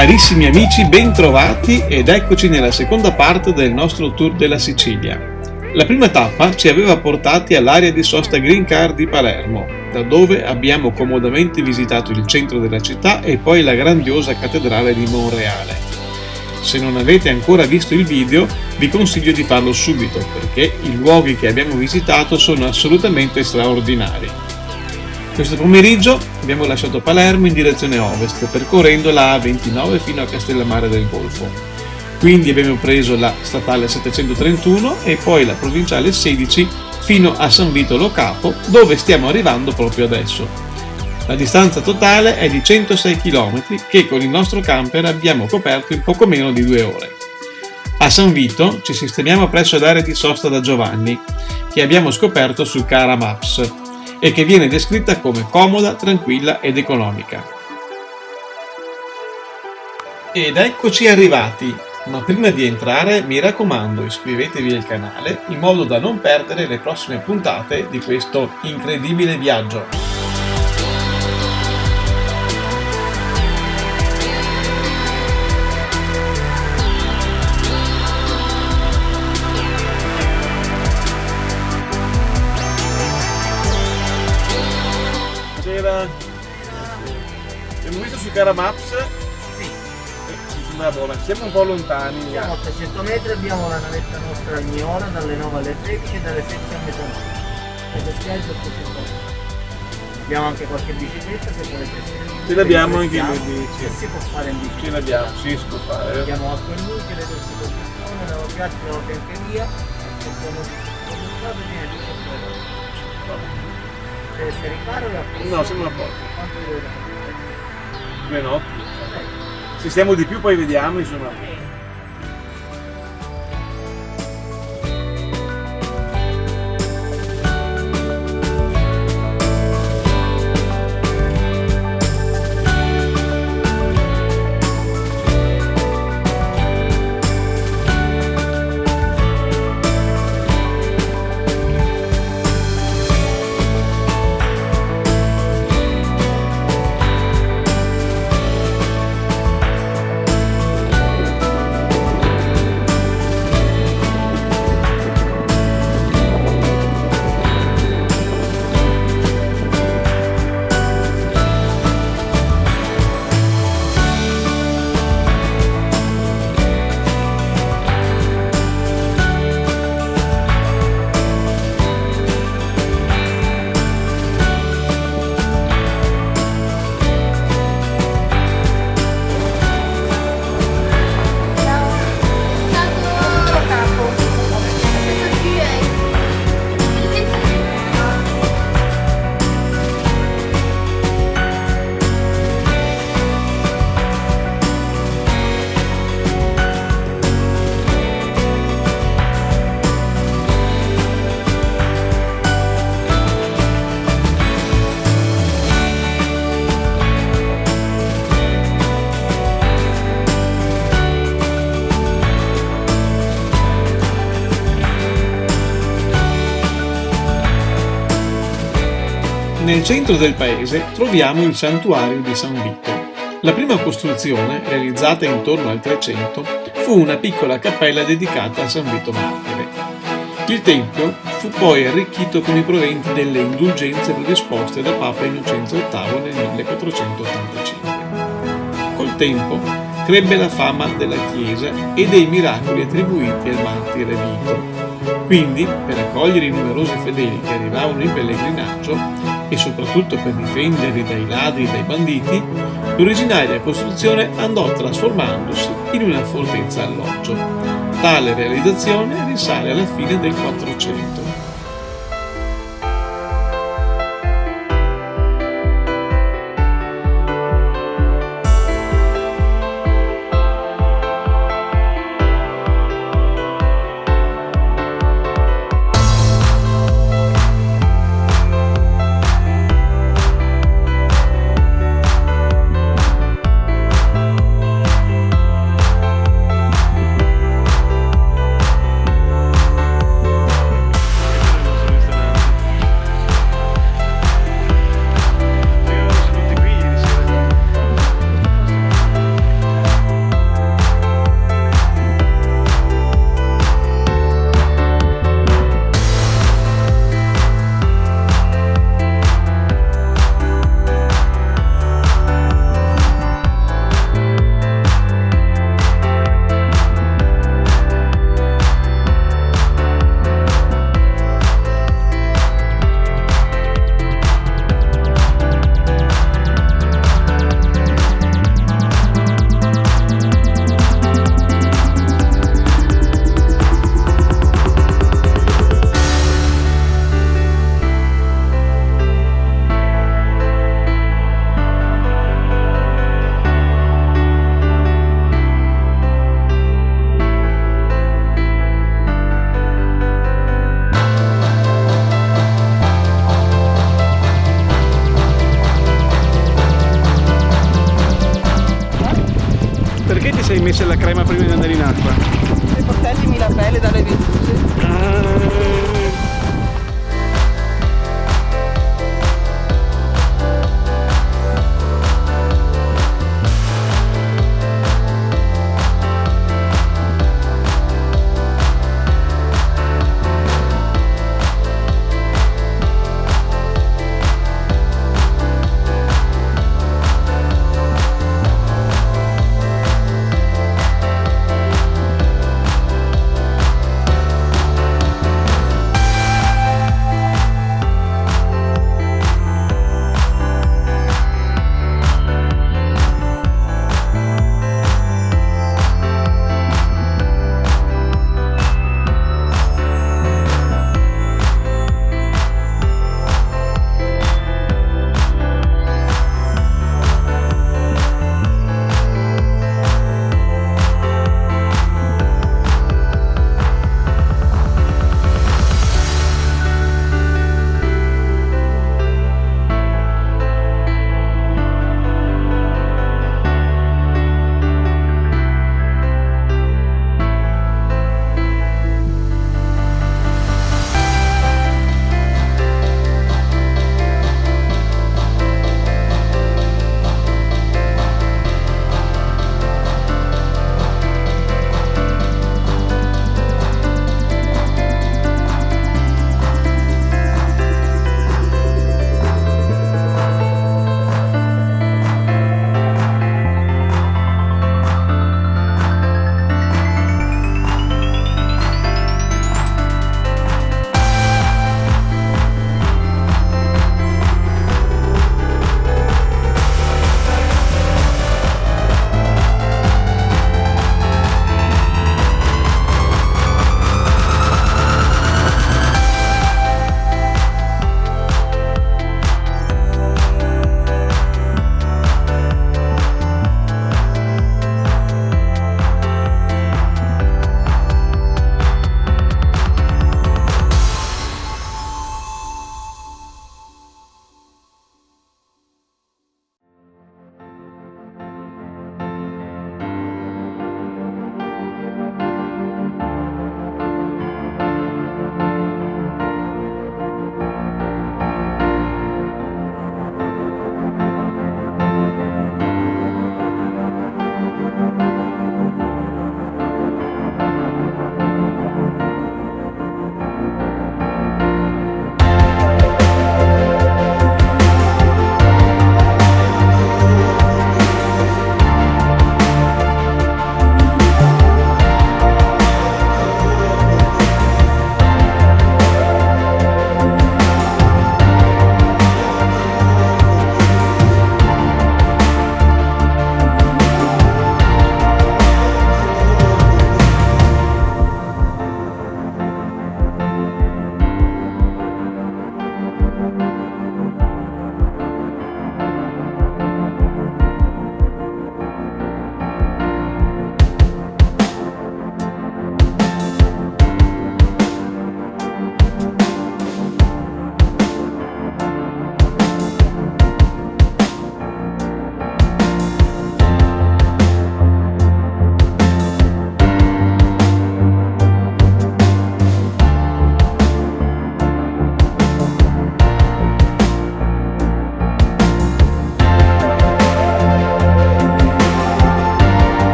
Carissimi amici, bentrovati ed eccoci nella seconda parte del nostro tour della Sicilia. La prima tappa ci aveva portati all'area di sosta Green Car di Palermo, da dove abbiamo comodamente visitato il centro della città e poi la grandiosa cattedrale di Monreale. Se non avete ancora visto il video, vi consiglio di farlo subito perché i luoghi che abbiamo visitato sono assolutamente straordinari. Questo pomeriggio abbiamo lasciato Palermo in direzione ovest, percorrendo la A29 fino a Castellammare del Golfo. Quindi abbiamo preso la statale 731 e poi la provinciale 16 fino a San Vito Lo Capo, dove stiamo arrivando proprio adesso. La distanza totale è di 106 km che con il nostro camper abbiamo coperto in poco meno di 2 ore. A San Vito ci sistemiamo presso l'area di sosta da Giovanni, che abbiamo scoperto su Cara Maps e che viene descritta come comoda, tranquilla ed economica. Ed eccoci arrivati, ma prima di entrare mi raccomando iscrivetevi al canale in modo da non perdere le prossime puntate di questo incredibile viaggio. Abbiamo visto su Cara Maps? Sì. Ci sembra buona, siamo un po' lontani. Siamo a 300 metri, abbiamo la navetta nostra a Miona dalle 9 alle 13 e dalle 7 a mezzanotte. E le spiagge 800 metri. Abbiamo anche qualche bicicletta se volete essere. Ce l'abbiamo anche in bici. E si può fare in bicicletta. Ce l'abbiamo, sì, si può fare. Abbiamo acqua in luce, le corse congestione, la piatti, la biancheria e abbiamo cominciato viene tutto fuori. Deve essere in mare o a posto? No, siamo a posto. Quanto deve dare? 2 notti. Se stiamo di più poi vediamo, insomma. Nel centro del paese troviamo il santuario di San Vito. La prima costruzione, realizzata intorno al 300, fu una piccola cappella dedicata a San Vito Martire. Il tempio fu poi arricchito con i proventi delle indulgenze predisposte da Papa Innocenzo VIII nel 1485. Col tempo crebbe la fama della chiesa e dei miracoli attribuiti al martire Vito. Quindi, per accogliere i numerosi fedeli che arrivavano in pellegrinaggio e soprattutto per difenderli dai ladri e dai banditi, l'originaria costruzione andò trasformandosi in una fortezza alloggio. Tale realizzazione risale alla fine del 400. sei messa la crema prima di andare in acqua? Per proteggermi la pelle dalle vedute.